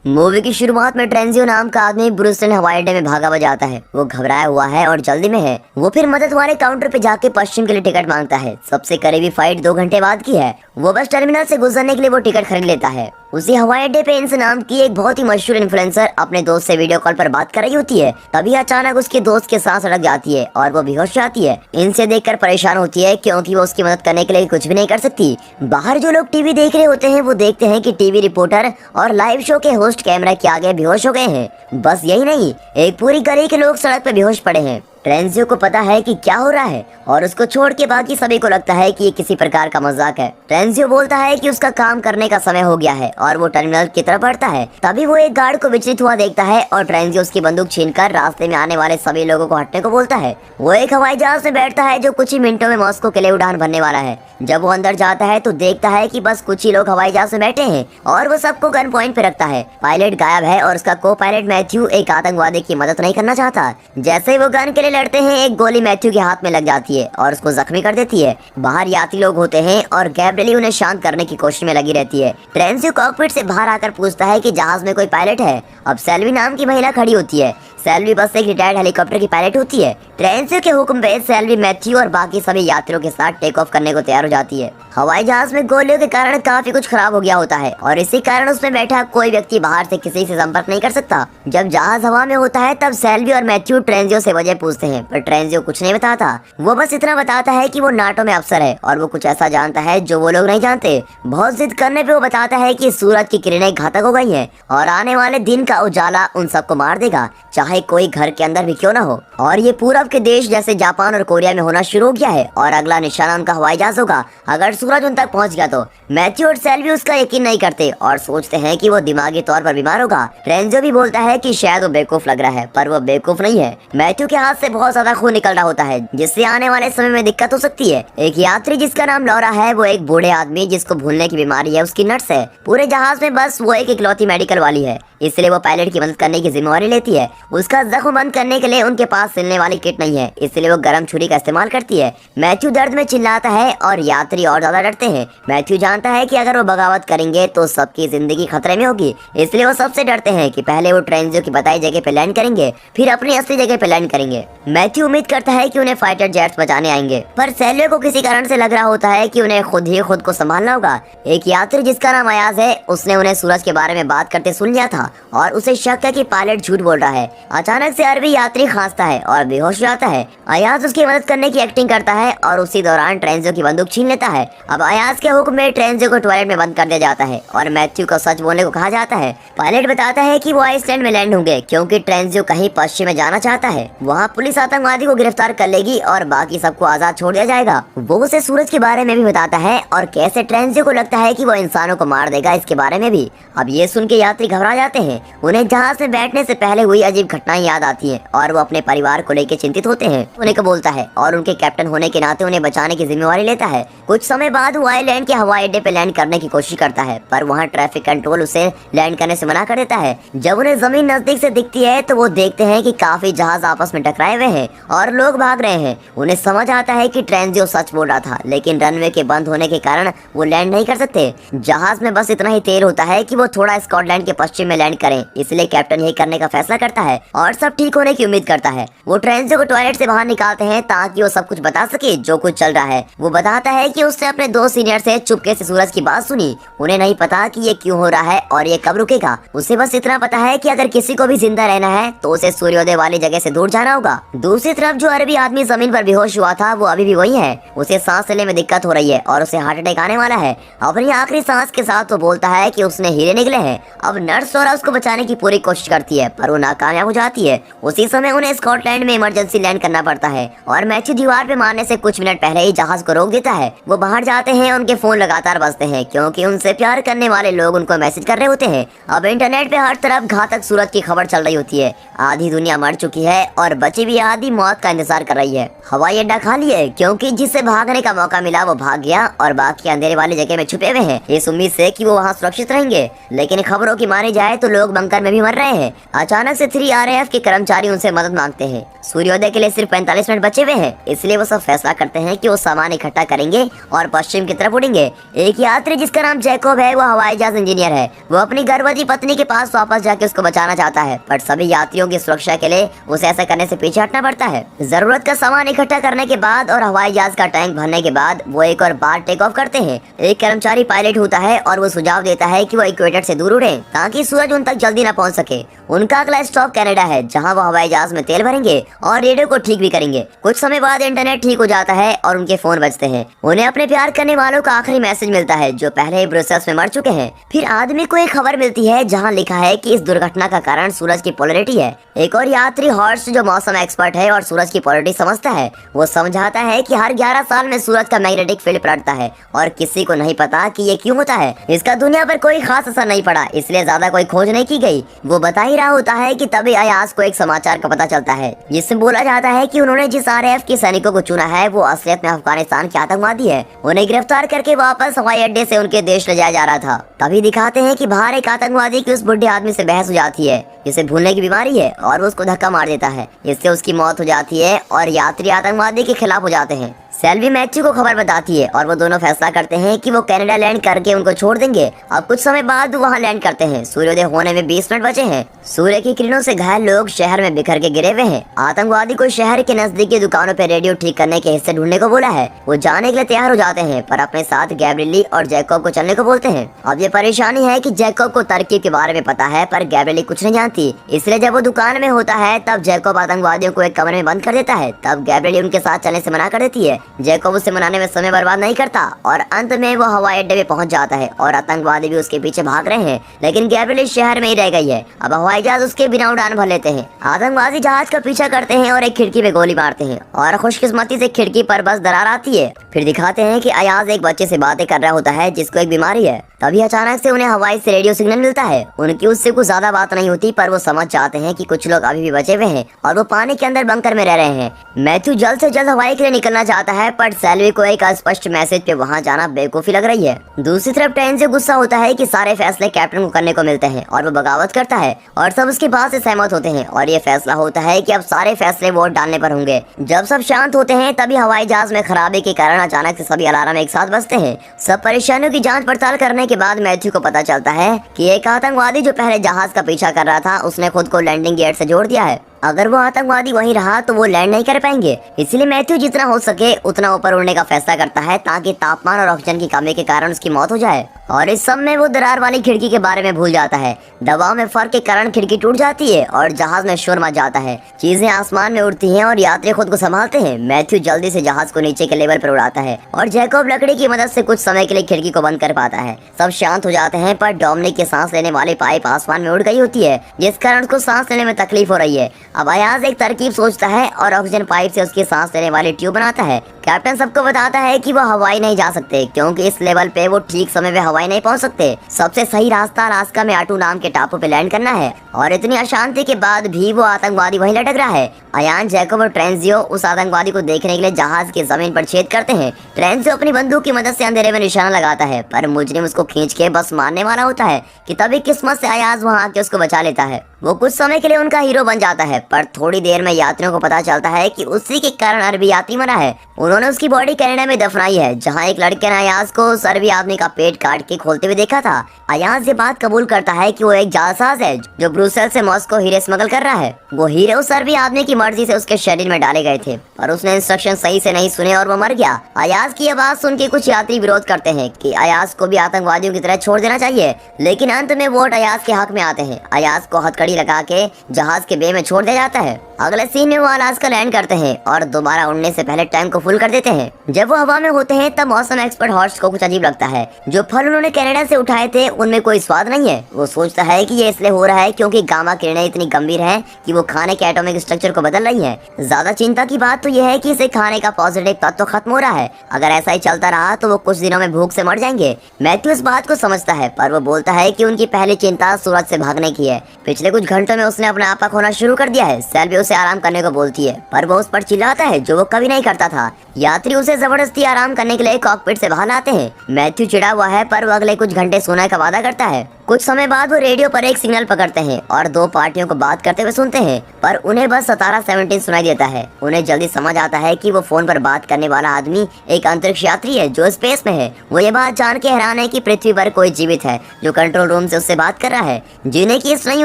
Movie की शुरुआत में ट्रेंजियो नाम का आदमी ब्रुसलिन हवाई अड्डे में भागा बजाता है। वो घबराया हुआ है और जल्दी में है। वो फिर मदद वाले काउंटर पे जाके पश्चिम के लिए टिकट मांगता है। सबसे करीबी फ्लाइट 2 घंटे बाद की है। वो बस टर्मिनल से गुजरने के लिए वो टिकट खरीद लेता है। उसी हवाई अड्डे पे इंस नाम की एक बहुत ही मशहूर इन्फ्लुएंसर अपने दोस्त से वीडियो कॉल पर बात कर रही होती है। तभी अचानक उसके दोस्त के सांस अटक जाती है और वो बेहोश जाती है। इनसे देखकर परेशान होती है क्योंकि वो उसकी मदद करने के लिए कुछ भी नहीं कर सकती। बाहर जो लोग टीवी देख रहे होते हैं वो देखते हैं कि टीवी रिपोर्टर और लाइव शो के होस्ट कैमरा के आगे बेहोश हो गए हैं। बस यही नहीं, एक पूरी गली के लोग सड़क पे बेहोश पड़े हैं। ट्रेंजियो को पता है कि क्या हो रहा है और उसको छोड़ के बाकी सभी को लगता है कि ये किसी प्रकार का मजाक है। ट्रेंजियो बोलता है कि उसका काम करने का समय हो गया है और वो टर्मिनल की तरफ बढ़ता है। तभी वो एक गार्ड को विचलित हुआ देखता है और ट्रेंजियो उसकी बंदूक छीनकर रास्ते में आने वाले सभी लोगों को हटने को बोलता है। वो एक हवाई जहाज में बैठता है जो कुछ ही मिनटों में मॉस्को के लिए उड़ान भरने वाला है। जब वो अंदर जाता है तो देखता है कि बस कुछ ही लोग हवाई जहाज में बैठे हैं और वो सबको गन पॉइंट पे रखता है। पायलट गायब है और उसका को पायलट मैथ्यू एक आतंकवादी की मदद नहीं करना चाहता। जैसे ही वो गन के लिए लड़ते हैं, एक गोली मैथ्यू के हाथ में लग जाती है और उसको जख्मी कर देती है। बाहर यात्री लोग होते हैं और गैब्रिएली उन्हें शांत करने की कोशिश में लगी रहती है। ट्रेंजियो कॉकपिट से बाहर आकर पूछता है कि जहाज में कोई पायलट है। अब सेल्वी नाम की महिला खड़ी होती है। सेल्वी बस एक रिटायर्ड हेलीकॉप्टर की पायलट होती है। ट्रेंजियो के हुक्म पे सेल्वी मैथ्यू और बाकी सभी यात्रियों के साथ टेक ऑफ करने को तैयार हो जाती है। हवाई जहाज में गोलियों के कारण काफी कुछ खराब हो गया होता है और इसी कारण उसमें बैठा कोई व्यक्ति बाहर से किसी से संपर्क नहीं कर सकता। जब जहाज हवा में होता है तब सेल्वी और मैथ्यू ट्रेंजियो से वजह पूछते हैं, पर ट्रेंजियो कुछ नहीं बताता। वो बस इतना बताता है कि वो नाटो में अफसर है और वो कुछ ऐसा जानता है जो वो लोग नहीं जानते। बहुत जिद करने पे वो बताता है कि सूरज की किरणें घातक हो गई हैं और आने वाले दिन का उजाला उन सबको मार देगा, चाहे कोई घर के अंदर भी क्यों ना हो। और ये पूरब के देश जैसे जापान और कोरिया में होना शुरू हो गया है और अगला निशाना उनका हवाई जहाज होगा अगर सूरज उन तक पहुंच गया तो। मैथ्यू और सेल्वी उसका यकीन नहीं करते और सोचते हैं कि वो दिमागी तौर पर बीमार होगा। ट्रेंजियो भी बोलता है कि शायद वो बेवकूफ लग रहा है, पर वो बेवकूफ नहीं है। मैथ्यू के हाथ से बहुत ज्यादा खून निकल रहा होता है जिससे आने वाले समय में दिक्कत हो सकती है। एक यात्री जिसका नाम लौरा है, वो एक बूढ़े आदमी जिसको भूलने की बीमारी है उसकी नर्स है। पूरे जहाज में बस वो एक इकलौती मेडिकल वाली है, इसलिए वो पायलट की मदद करने की जिम्मेवारी लेती है। उसका जख्म बंद करने के लिए उनके पास सिलने वाली किट नहीं है, इसलिए वो गर्म छुरी का इस्तेमाल करती है। मैथ्यू दर्द में चिल्लाता है और यात्री और ज्यादा डरते हैं। मैथ्यू जानता है कि अगर वो बगावत करेंगे तो सबकी जिंदगी खतरे में होगी, इसलिए वो सबसे डरते हैं कि पहले वो ट्रेंजियो की बताई जगह पे लैंड करेंगे, फिर अपनी असली जगह पे लैंड करेंगे। मैथ्यू उम्मीद करता है कि उन्हें फाइटर जेट्स बचाने आएंगे, पर सेल्वे को किसी कारण से लग रहा होता है कि उन्हें खुद ही खुद को संभालना होगा। एक यात्री जिसका नाम अयाज है, उसने उन्हें सूरज के बारे में बात करते सुन लिया था और उसे शक है कि पायलट झूठ बोल रहा है। अचानक से अरबी यात्री खांसता है और बेहोश हो जाता है। अयाज उसकी मदद करने की एक्टिंग करता है और उसी दौरान ट्रेंजियो की बंदूक छीन लेता है। अब अयाज के हुक्म में ट्रेंजियो को टॉयलेट में बंद कर दिया जाता है और मैथ्यू को सच बोलने को कहा जाता है। पायलट बताता है कि वो आइसलैंड में लैंड होंगे क्योंकि ट्रेंजियो कहीं पश्चिम में जाना चाहता है। वहाँ पुलिस आतंकवादी को गिरफ्तार कर लेगी और बाकी सबको आजाद छोड़ दिया जाएगा। वो उसे सूरज के बारे में भी बताता है और कैसे ट्रेंजियो को लगता है कि वो इंसानों को मार देगा इसके बारे में भी। अब ये सुन के यात्री घबरा जाते हैं। उन्हें जहाज में बैठने से पहले हुई अजीब घटनाएं याद आती हैं और वो अपने परिवार को लेकर चिंतित होते हैं। उन्हें को बोलता है और उनके कैप्टन होने के नाते उन्हें बचाने की जिम्मेवारी लेता है। कुछ समय बाद वो आइलैंड के हवाई अड्डे पे लैंड करने की कोशिश करता है, पर वहाँ ट्रैफिक कंट्रोल उसे लैंड करने से मना कर देता है। जब उन्हें जमीन नजदीक से दिखती है तो वो देखते हैं कि काफी जहाज आपस में टकराए हुए हैं और लोग भाग रहे हैं। उन्हें समझ आता है कि ट्रेंजियो सच बोल रहा था, लेकिन रनवे के बंद होने के कारण वो लैंड नहीं कर सकते। जहाज में बस इतना ही तेल होता है कि वो थोड़ा स्कॉटलैंड के पश्चिम में लैंड करें, इसलिए कैप्टन यही करने का फैसला करता है और सब ठीक होने की उम्मीद करता है। वो ट्रेंजियो को टॉयलेट से बाहर निकालते हैं ताकि वो सब कुछ बता सके जो कुछ चल रहा है। वो बताता है कि उसने अपने 2 सीनियर से चुपके से सूरज की बात सुनी। उन्हें नहीं पता कि ये क्यों हो रहा है और ये कब रुकेगा। उसे बस इतना पता है कि अगर किसी को भी जिंदा रहना है तो उसे सूर्योदय वाली जगह से दूर जाना होगा। दूसरी तरफ जो अरबी आदमी जमीन पर बेहोश हुआ था वो अभी भी वही है। उसे सांस लेने में दिक्कत हो रही है और उसे हार्ट अटैक आने वाला है। अपनी आखिरी सांस के साथ वो बोलता है कि उसने हीरे निकले हैं। अब नर्स और उसको बचाने की पूरी कोशिश करती है, पर वो नाकामयाब हो जाती है। उसी समय उन्हें स्कॉटलैंड में इमरजेंसी लैंड करना पड़ता है और मैथ्यू दीवार पे मारने से कुछ मिनट पहले ही जहाज को रोक देता है। वो बाहर जाते हैं, उनके फोन लगातार बजते हैं क्योंकि उनसे प्यार करने वाले लोग उनको मैसेज कर रहे होते हैं। अब इंटरनेट पे हर तरफ घातक सूरज की खबर चल रही होती है। आधी दुनिया मर चुकी है और बची हुई आधी मौत का इंतजार कर रही है। हवाई अड्डा खाली है क्योंकि जिसे भागने का मौका मिला वो भाग गया और बाकी अंधेरे वाली जगह में छुपे हुए हैं इस उम्मीद से कि वो वहाँ सुरक्षित रहेंगे। लेकिन खबरों की मानी जाए तो लोग बंकर में भी मर रहे हैं। अचानक से 3 RAF के कर्मचारी उनसे मदद मांगते हैं। सूर्योदय सूर्योदय के लिए सिर्फ 45 मिनट बचे हुए हैं, इसलिए वो सब फैसला करते हैं कि वो सामान इकट्ठा करेंगे और पश्चिम की तरफ उड़ेंगे। एक यात्री जिसका नाम जैकब है, वो हवाई जहाज इंजीनियर है। वो अपनी गर्भवती पत्नी के पास वापस जाके उसको बचाना चाहता है, पर सभी यात्रियों की सुरक्षा के लिए उसे ऐसा करने से पीछे हटना पड़ता है। जरूरत का सामान इकट्ठा करने के बाद और हवाई जहाज का टैंक भरने के बाद वो एक और बार टेक ऑफ करते हैं। एक कर्मचारी पायलट होता है और वो सुझाव देता है कि वो इक्वेटर से दूर उड़े ताकि सूरज उन तक जल्दी न पहुंच सके। उनका अगला स्टॉप कनाडा है, जहां वो हवाई जहाज में तेल भरेंगे और रेडियो को ठीक भी करेंगे। कुछ समय बाद इंटरनेट ठीक हो जाता है और उनके फोन बजते हैं। उन्हें अपने प्यार करने वालों का आखिरी मैसेज मिलता है, जो पहले ही ब्रुसेल्स में मर चुके हैं। फिर आदमी को एक खबर मिलती है जहां लिखा है कि इस दुर्घटना का कारण सूरज की पोलैरिटी है। एक और यात्री हॉर्स्ट, जो मौसम एक्सपर्ट है और सूरज की पोलैरिटी समझता है, वो समझाता है कि हर 11 साल में सूरज का मैग्नेटिक फील्ड पलटता है और किसी को नहीं पता कि ये क्यों होता है। इसका दुनिया पर कोई खास असर नहीं पड़ा, इसलिए ज्यादा कोई खोज नहीं की गई। वो बता ही रहा होता है कि तभी अयाज को एक समाचार का पता चलता है, जिसमें बोला जाता है कि उन्होंने जिस RAF के सैनिकों को चुना है वो असलियत में अफगानिस्तान के आतंकवादी है। उन्हें गिरफ्तार करके वापस हवाई अड्डे से उनके देश ले जाया जा रहा था। तभी दिखाते हैं कि बाहर एक आतंकवादी की उस बुढ़े आदमी से बहस हो जाती है, जिसे भूलने की बीमारी है, और वो उसको धक्का मार देता है। इससे उसकी मौत हो जाती है और यात्री आतंकवादी के खिलाफ हो जाते हैं। सेल्वी मैथ्यू को खबर बताती है और वो दोनों फैसला करते हैं कि वो कनाडा लैंड करके उनको छोड़ देंगे। अब कुछ समय बाद वहाँ लैंड करते हैं। सूर्योदय होने में 20 मिनट बचे हैं। सूर्य की किरणों से घायल लोग शहर में बिखर के गिरे हुए हैं। आतंकवादी को शहर के नजदीकी दुकानों पर रेडियो ठीक करने के हिस्से ढूंढने को बोला है। वो जाने के लिए तैयार हो जाते हैं, पर अपने साथ गैब्रिएली और जैकब को चलने को बोलते हैं। अब ये परेशानी है कि जैकब को तरकीब के बारे में पता है, पर गैब्रिएली कुछ नहीं जानती। इसलिए जब वो दुकान में होता है तब जैकब आतंकवादियों को एक कमरे में बंद कर देता है। तब गैब्रिएली उनके साथ चलने से मना कर देती है। जैकब उसे मनाने में समय बर्बाद नहीं करता और अंत में वो हवाई अड्डे पे पहुंच जाता है और आतंकवादी भी उसके पीछे भाग रहे हैं, लेकिन गैब्रिएली शहर में ही रह गई है। अब हवाई जहाज उसके बिना उड़ान भर लेते हैं। आतंकवादी जहाज का पीछा करते हैं और एक खिड़की पे गोली मारते हैं और खुशकिस्मती से खिड़की पर बस दरार आती है। फिर दिखाते हैं कि अयाज एक बच्चे से बातें कर रहा होता है जिसको एक बीमारी है। तभी अचानक से उन्हें हवाई से रेडियो सिग्नल मिलता है। उनकी उससे कुछ ज्यादा बात नहीं होती, पर वो समझ जाते हैं कि कुछ लोग अभी भी बचे हुए हैं और वो पानी के अंदर बंकर में रह रहे हैं। मैथ्यू जल्द से जल्द हवाई के लिए निकलना चाहता है, पर सेल्वी को एक अस्पष्ट मैसेज पे वहाँ जाना बेवकूफी लग रही है। दूसरी तरफ टेंजियो गुस्सा होता है कि सारे फैसले कैप्टन को करने को मिलते हैं और वो बगावत करता है और सब उसकी बात से सहमत होते हैं और ये फैसला होता है कि अब सारे फैसले वोट डालने पर होंगे। जब सब शांत होते हैं तभी हवाई जहाज में खराबी के कारण अचानक से सभी अलार्म एक साथ बजते हैं। सब परेशानियों की जांच पड़ताल करने के बाद मैथ्यू को पता चलता है कि एक आतंकवादी जो पहले जहाज का पीछा कर रहा था, उसने खुद को लैंडिंग गियर से जोड़ दिया है। अगर वो आतंकवादी वहीं रहा तो वो लैंड नहीं कर पाएंगे। इसलिए मैथ्यू जितना हो सके उतना ऊपर उड़ने का फैसला करता है ताकि तापमान और ऑक्सीजन की कमी के कारण उसकी मौत हो जाए। और इस सब में वो दरार वाली खिड़की के बारे में भूल जाता है। दबाव में फर्क के कारण खिड़की टूट जाती है और जहाज में शोर मच जाता है। चीजें आसमान में उड़ती हैं और यात्री खुद को संभालते हैं। मैथ्यू जल्दी से जहाज को नीचे के लेवल पर उड़ाता है और जैकब लकड़ी की मदद से कुछ समय के लिए खिड़की को बंद कर पाता है। सब शांत हो जाते हैं, पर डोमिनिक की सांस लेने वाली पाइप आसमान में उड़ गई होती है, जिस कारण उसको सांस लेने में तकलीफ हो रही है। अब अयाज एक तरकीब सोचता है और ऑक्सीजन पाइप से उसकी सांस लेने वाली ट्यूब बनाता है। कैप्टन सबको बताता है कि वो हवाई नहीं जा सकते क्योंकि इस लेवल पे वो ठीक समय पे हवाई नहीं पहुंच सकते। सबसे सही रास्ता अलास्का में आटू नाम के टापू पे लैंड करना है और इतनी अशांति के बाद भी वो आतंकवादी वहीं लटक रहा है। अयान, जैकब और ट्रेंजियो उस आतंकवादी को देखने के लिए जहाज की जमीन पर छेद करते हैं। ट्रेंजियो अपनी बंदूक की मदद से अंधेरे में निशाना लगाता है, पर मुजरिम उसको खींच के बस मारने वाला होता है कि तभी किस्मत से अयाज वहाँ आके उसको बचा लेता है। वो कुछ समय के लिए उनका हीरो बन जाता है, पर थोड़ी देर में यात्रियों को पता चलता है कि उसी के कारण अरबी यात्री मरा है। उन्होंने उसकी बॉडी कनाडा में दफनाई है, जहाँ एक लड़के ने अयाज को उस अरबी आदमी का पेट काट के खोलते हुए देखा था। अयाज ये बात कबूल करता है कि वो एक जासूस है जो ब्रुसेल से मॉस्को हीरे स्मगल कर रहा है। वो हीरे उस अरबी आदमी की मर्जी से उसके शरीर में डाले गए थे, पर उसने इंस्ट्रक्शन सही से नहीं सुने और वो मर गया। अयाज की आवाज सुन के कुछ यात्री विरोध करते हैं कि अयाज को भी आतंकवादियों की तरह छोड़ देना चाहिए, लेकिन अंत में वोट अयाज के हक में आते हैं। अयाज को हथकड़ी लगा के जहाज के बे में छोड़ दिया जाता है। अगले सीन में वो अलास्का लैंड करते हैं और दोबारा उड़ने से पहले टैंक को फुल कर देते हैं। जब वो हवा में होते हैं तब मौसम एक्सपर्ट हॉर्स्ट को कुछ अजीब लगता है। जो फल उन्होंने कनाडा से उठाए थे उनमें कोई स्वाद नहीं है। वो सोचता है कि ये इसलिए हो रहा है क्योंकि गामा किरणें इतनी गंभीर हैं कि वो खाने के एटॉमिक स्ट्रक्चर को बदल रही हैं। ज्यादा चिंता की बात तो यह है कि इसे खाने का पॉजिटिव तत्व खत्म हो रहा है। अगर ऐसा ही चलता रहा तो वो कुछ दिनों में भूख से मर जाएंगे। मैथ्यू इस बात को समझता है, पर वो बोलता है कि उनकी पहली चिंता सूरज से भागने की है। पिछले कुछ घंटों में उसने अपना आपा खोना शुरू कर दिया है। सेल्वी उसे आराम करने को बोलती है, पर वो उस पर चिल्लाता है जो वो कभी नहीं करता था। यात्री उसे जबरदस्ती आराम करने के लिए कॉकपिट से बाहर लाते हैं। मैथ्यू चिढ़ा हुआ है, पर वो अगले कुछ घंटे सोने का वादा करता है। कुछ समय बाद वो रेडियो पर एक सिग्नल पकड़ते हैं और दो पार्टियों को बात करते हुए सुनते हैं, पर उन्हें बस 17-17 सुनाई देता है। उन्हें जल्दी समझ आता है कि वो फोन पर बात करने वाला आदमी एक अंतरिक्ष यात्री है जो स्पेस में है। वो ये बात जान के हैरान है कि पृथ्वी पर कोई जीवित है जो कंट्रोल रूम से उससे बात कर रहा है। जीने की इस नई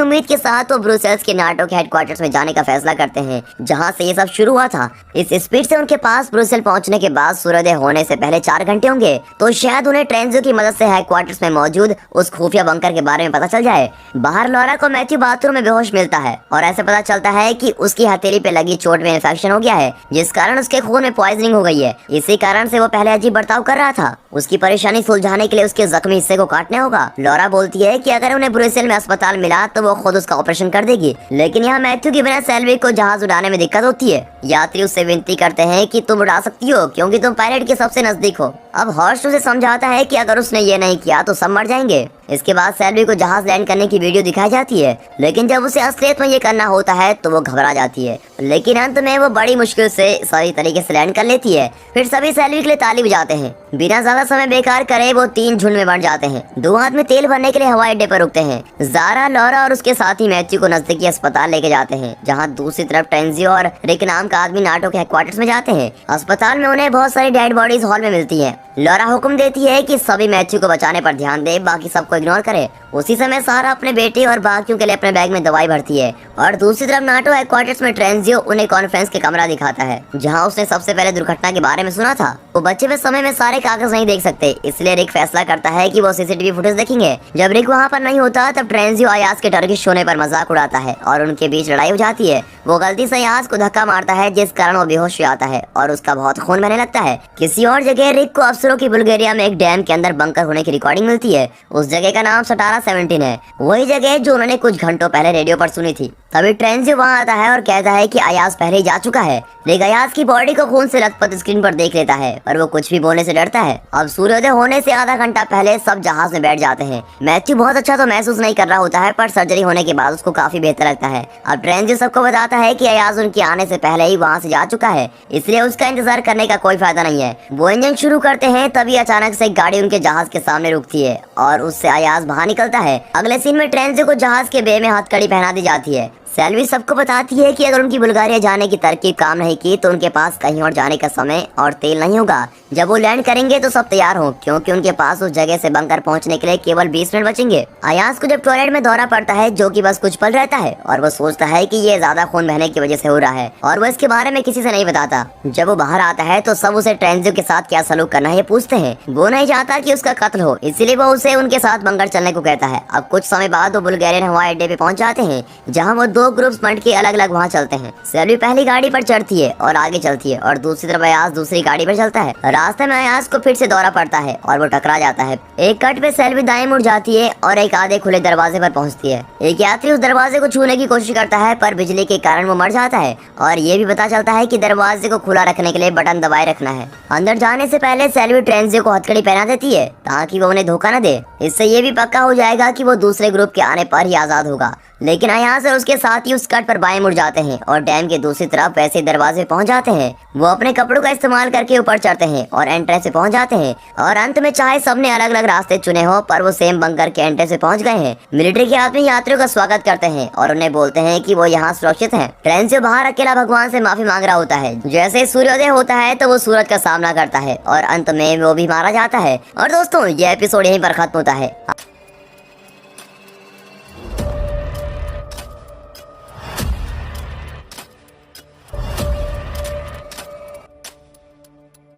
उम्मीद के साथ वो ब्रुसेल्स के नाटो के हेडक्वार्टर्स में जाने का फैसला करते हैं, जहाँ से ये सब शुरू हुआ था। इस स्पीड से उनके पास ब्रुसेल पहुंचने के बाद सूर्योदय होने से पहले 4 घंटे होंगे, तो शायद उन्हें ट्रेंजियो की मदद से हेडक्वार्टर्स में मौजूद उस खुफिया बंकर के बारे में पता चल जाए। बाहर लॉरा को मैथ्यू बाथरूम में बेहोश मिलता है और ऐसे पता चलता है कि उसकी हथेली पे लगी चोट में इन्फेक्शन हो गया है, जिस कारण उसके खून में पॉइजनिंग हो गई है। इसी कारण से वो पहले अजीब बर्ताव कर रहा था। उसकी परेशानी सुलझाने के लिए उसके जख्मी हिस्से को काटने होगा। लॉरा बोलती है कि अगर उन्हें ब्रुसेल में अस्पताल मिला तो वो खुद उसका ऑपरेशन कर देगी, लेकिन यहाँ मैथ्यू की बिना सेल्वी को जहाज उड़ाने में दिक्कत होती है। यात्री उससे विनती करते हैं कि तुम उड़ा सकती हो क्योंकि तुम पायलट के सबसे नजदीक हो। अब हॉर्स्ट उसे समझाता है कि अगर उसने ये नहीं किया तो सब मर जाएंगे। इसके बाद सेल्वी को जहाज लैंड करने की वीडियो दिखाई जाती है, लेकिन जब उसे असलियत में ये करना होता है तो वो घबरा जाती है, लेकिन अंत में वो बड़ी मुश्किल से सही तरीके से लैंड कर लेती है। फिर सभी सेल्वी के लिए ताली बजाते हैं। बिना ज्यादा समय बेकार करे वो 3 झुंड में बढ़ जाते हैं। 2 आदमी तेल भरने के लिए हवाई अड्डे पर रुकते हैं। जारा, लॉरा और उसके साथी मैथ्यू को नजदीकी अस्पताल लेके जाते हैं, जहाँ दूसरी तरफ ट्रेंजियो और रिक नाम का आदमी नाटो के हेडक्वार्टर्स में जाते हैं। अस्पताल में उन्हें बहुत सारी डेड बॉडीज हॉल में मिलती है। लॉरा हुक्म देती है कि सभी मैथ्यू को बचाने पर ध्यान दे, बाकी सबको इग्नोर करे। उसी समय सारा अपने बेटे और बाकियों के लिए अपने बैग में दवाई भरती है और दूसरी तरफ नाटो हेडक्वार्टर्स में ट्रेंजियो उन्हें कॉन्फ्रेंस के कमरा दिखाता है, जहां उसने सबसे पहले दुर्घटना के बारे में सुना था। वो बचे हुए समय में सारे कागज नहीं देख सकते, इसलिए रिक फैसला करता है कि वो सीसीटीवी फुटेज देखेंगे। जब रिक वहाँ पर नहीं होता तब ट्रेंजियो अयाज के टर्किश होने पर मजाक उड़ाता है और उनके बीच लड़ाई हो जाती है। वो गलती से अयाज को धक्का मारता है, जिस कारण वो बेहोश हो जाता है और उसका बहुत खून बहने लगता है। किसी और जगह रिक को अफसरों की बुल्गारिया में एक डैम के अंदर बंकर होने की रिकॉर्डिंग मिलती है। उस जगह का नाम 17-17 है, वही जगह जो उन्होंने कुछ घंटों पहले रेडियो पर सुनी थी। तभी ट्रेंजियो वहाँ आता है और कहता है कि अयाज पहले ही जा चुका है। रिक अयाज की बॉडी को खून से लथपथ स्क्रीन पर देख लेता है, पर वो कुछ भी बोलने से डरता है। अब सूर्योदय होने से आधा घंटा पहले सब जहाज में बैठ जाते हैं। मैथ्यू बहुत अच्छा तो महसूस नहीं कर रहा होता है, पर सर्जरी होने के बाद उसको काफी बेहतर लगता है। अब ट्रेंजियो सबको बताता है कि अयाज उनके आने से पहले ही वहाँ से जा चुका है, इसलिए उसका इंतजार करने का कोई फायदा नहीं है। वो इंजन शुरू करते हैं, तभी अचानक से एक गाड़ी उनके जहाज के सामने रुकती है और उससे अयाज बाहर निकलता है। अगले सीन में ट्रेंजियो को जहाज के बे में हथकड़ी पहना दी जाती है। सेल्वी सबको बताती है कि अगर उनकी बुल्गारिया जाने की तरकीब काम नहीं की तो उनके पास कहीं और जाने का समय और तेल नहीं होगा। जब वो लैंड करेंगे तो सब तैयार हो, क्योंकि उनके पास उस जगह से बंकर पहुंचने के लिए केवल 20 मिनट बचेंगे। अयाज को जब टॉयलेट में दौरा पड़ता है, जो कि बस कुछ पल रहता है, और वो सोचता है कि ये ज्यादा खून बहने की वजह से हो रहा है और वो इसके बारे में किसी से नहीं बताता। जब वो बाहर आता है तो सब उसे ट्रेंजियो के साथ क्या सलूक करना है पूछते हैं। वो नहीं चाहता कि उसका कत्ल हो, इसलिए वो उसे उनके साथ बंकर चलने को कहता है। अब कुछ समय बाद वो बुल्गारियन हवाई अड्डे पे पहुंच जाते हैं, जहाँ वो 2 ग्रुप्स बंट के अलग अलग वहाँ चलते हैं। सेल्वी पहली गाड़ी पर चढ़ती है और आगे चलती है और दूसरी तरफ अयाज दूसरी गाड़ी पर चलता है। रास्ते में अयाज को फिर से दौरा पड़ता है और वो टकरा जाता है। एक कट पे सेल्वी दाएं मुड़ जाती है और एक आधे खुले दरवाजे पर पहुंचती है। एक यात्री उस दरवाजे को छूने की कोशिश करता है, पर बिजली के कारण वो मर जाता है और ये भी पता चलता है कि दरवाजे को खुला रखने के लिए बटन दबाए रखना है। अंदर जाने से पहले सेल्वी ट्रेंजियो को हथकड़ी पहना देती है ताकि वो उन्हें धोखा न दे। इससे ये भी पक्का हो जाएगा कि वो दूसरे ग्रुप के आने पर ही आजाद होगा। लेकिन अयाज और उसके साथी उस कट पर बाएं मुड़ जाते हैं और डैम के दूसरी तरफ वैसे दरवाजे पहुंच जाते हैं। वो अपने कपड़ों का इस्तेमाल करके ऊपर चढ़ते हैं और एंट्रेंस से पहुंच जाते हैं। और अंत में चाहे सबने अलग अलग रास्ते चुने हो, पर वो सेम बंकर के एंट्रेंस से पहुंच गए हैं। मिलिट्री के आदमी यात्रियों का स्वागत करते हैं और उन्हें बोलते हैं कि वो यहाँ सुरक्षित हैं। ट्रेंजियो बाहर अकेला भगवान से माफी मांग रहा होता है। जैसे सूर्योदय होता है तो वो सूरज का सामना करता है और अंत में वो भी मारा जाता है। और दोस्तों, ये एपिसोड यहीं पर खत्म होता है।